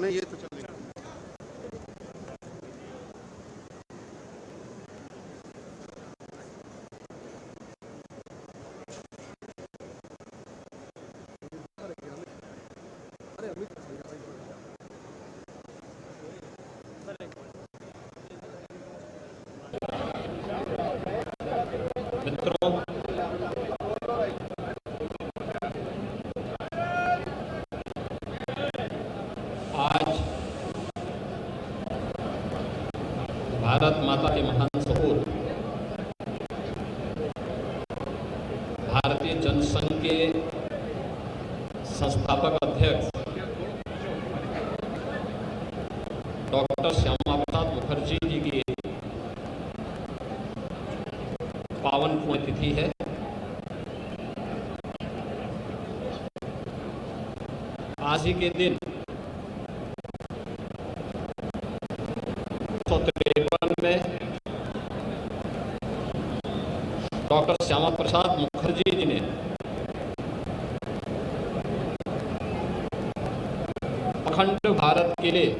नहीं, ये तो चलेगा। मित्रों, आज भारत माता के महान सपूत भारतीय जनसंघ के संस्थापक अध्यक्ष डॉक्टर श्यामा प्रसाद मुखर्जी जी की पावन पुण्यतिथि है। आज ही के दिन 1953 में डॉक्टर श्यामा प्रसाद मुखर्जी जी ने अखंड भारत के लिए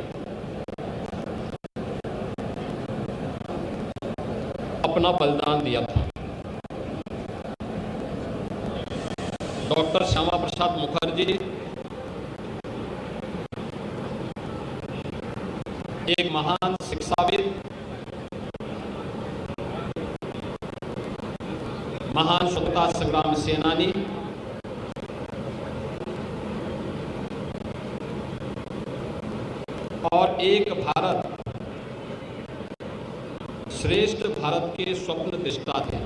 अपना बलिदान दिया था। डॉक्टर श्यामा प्रसाद मुखर्जी एक महान शिक्षाविद, महान स्वतंत्रता संग्राम सेनानी, और एक भारत श्रेष्ठ भारत के स्वप्न दृष्टा थे।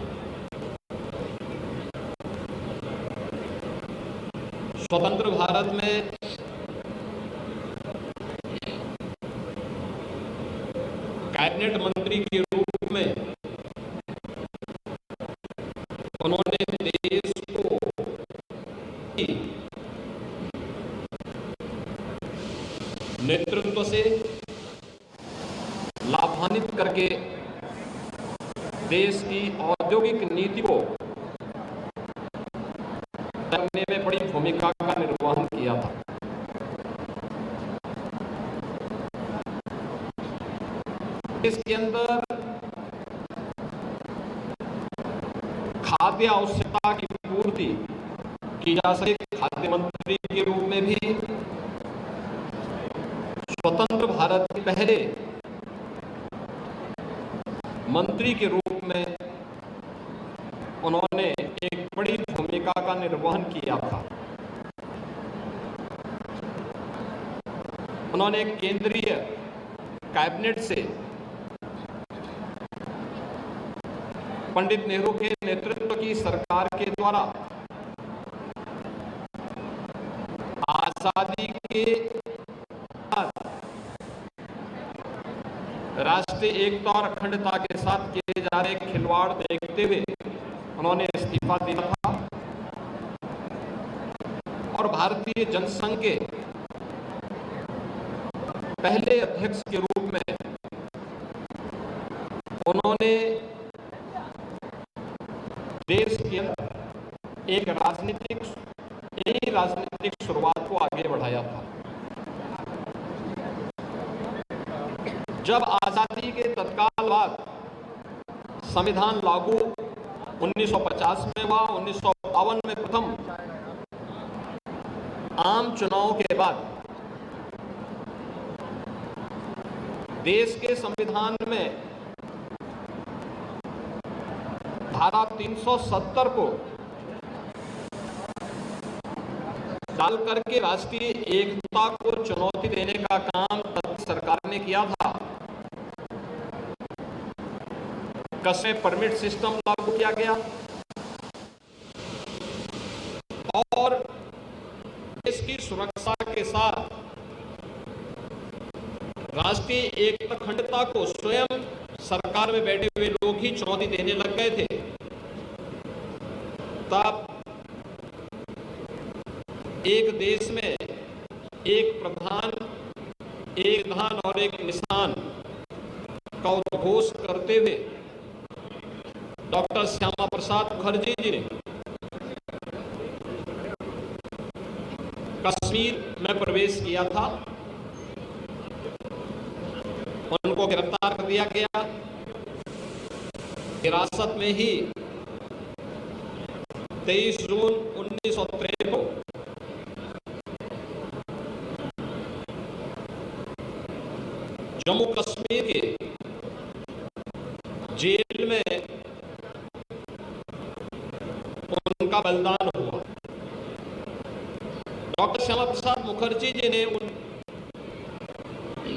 स्वतंत्र भारत में कैबिनेट मंत्री के रूप में उन्होंने देश को नेतृत्व से लाभान्वित करके देश की औद्योगिक नीति को करने में बड़ी भूमिका का निर्वहन किया था। इसके अंदर खाद्य आवश्यकता की पूर्ति की जा सके, खाद्य मंत्री के रूप में भी स्वतंत्र भारत के पहले मंत्री के रूप में उन्होंने एक बड़ी भूमिका का निर्वहन किया था। उन्होंने केंद्रीय कैबिनेट से पंडित नेहरू के नेतृत्व की सरकार के द्वारा आजादी के बाद राष्ट्रीय एकता और अखंडता के साथ किए जा रहे खिलवाड़ देखते हुए उन्होंने इस्तीफा दिया था और भारतीय जनसंघ के पहले अध्यक्ष के रूप में उन्होंने देश के अंदर एक राजनीतिक शुरुआत को आगे बढ़ाया था। जब आजादी के तत्काल बाद संविधान लागू 1950 में हुआ, 1952 में प्रथम आम चुनाव के बाद देश के संविधान में धारा 370 को डाल करके राष्ट्रीय एकता को चुनौती देने का काम तब सरकार ने किया था। कसमें परमिट सिस्टम लागू किया गया और देश की सुरक्षा के साथ राष्ट्रीय एकता अखंडता को स्वयं सरकार में बैठे हुए लोग ही चुनौती देने लग गए थे। तब एक देश में एक प्रधान, एक धान और एक निशान का उद्घोष करते हुए डॉक्टर श्यामा प्रसाद मुखर्जी जी ने कश्मीर में प्रवेश किया था उनको गिरफ्तार कर दिया गया। हिरासत में ही 23 जून 1963 को जम्मू कश्मीर के जेल में उनका बलिदान हुआ। डॉक्टर श्यामा प्रसाद मुखर्जी जी ने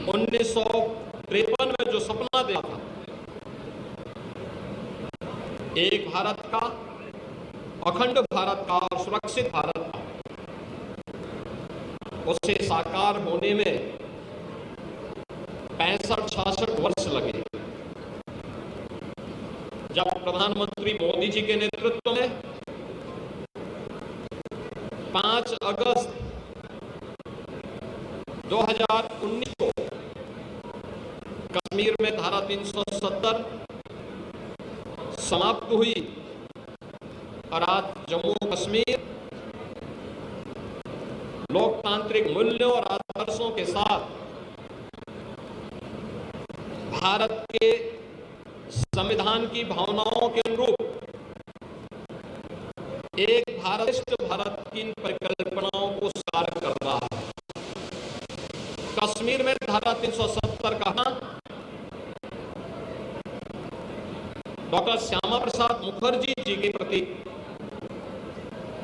1953 में जो सपना देखा था, एक भारत का, अखंड भारत का और सुरक्षित भारत का, उसे साकार होने में 65-66 वर्ष लगे। जब प्रधानमंत्री मोदी जी के नेतृत्व में 5 अगस्त 2019 को कश्मीर में धारा 370 समाप्त हुई और आज जम्मू कश्मीर लोकतांत्रिक मूल्यों और आदर्शों के साथ भारत के संविधान की भावनाओं के अनुरूप एक भारत भारत की परिकल्पनाओं को साकार कर रहा है। कश्मीर में धारा 370 का डॉक्टर श्यामा प्रसाद मुखर्जी जी के प्रति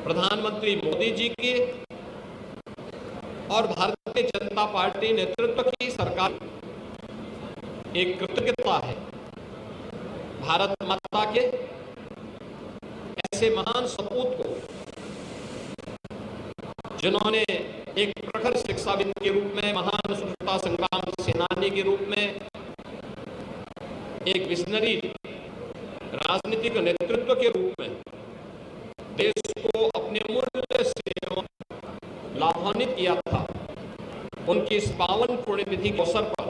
प्रधानमंत्री मोदी जी की और भारतीय जनता पार्टी नेतृत्व की सरकार एक कृतज्ञता है। भारत माता के ऐसे महान सपूत को, जिन्होंने एक प्रखर शिक्षाविद के रूप में, महान स्वतंत्रता संग्राम सेनानी के रूप में, एक विजनरी राजनीतिक नेतृत्व के रूप में देश को अपने मूल्य से लाभान्वित किया था, उनकी इस पावन पुण्यतिथि के अवसर पर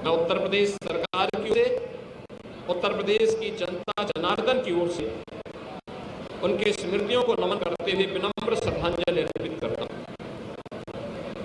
मैं उत्तर प्रदेश सरकार की ओर से, उत्तर प्रदेश की जनता जनार्दन की ओर से उनके स्मृतियों को नमन करते हुए विनम्र श्रद्धांजलि अर्पित करता हूं।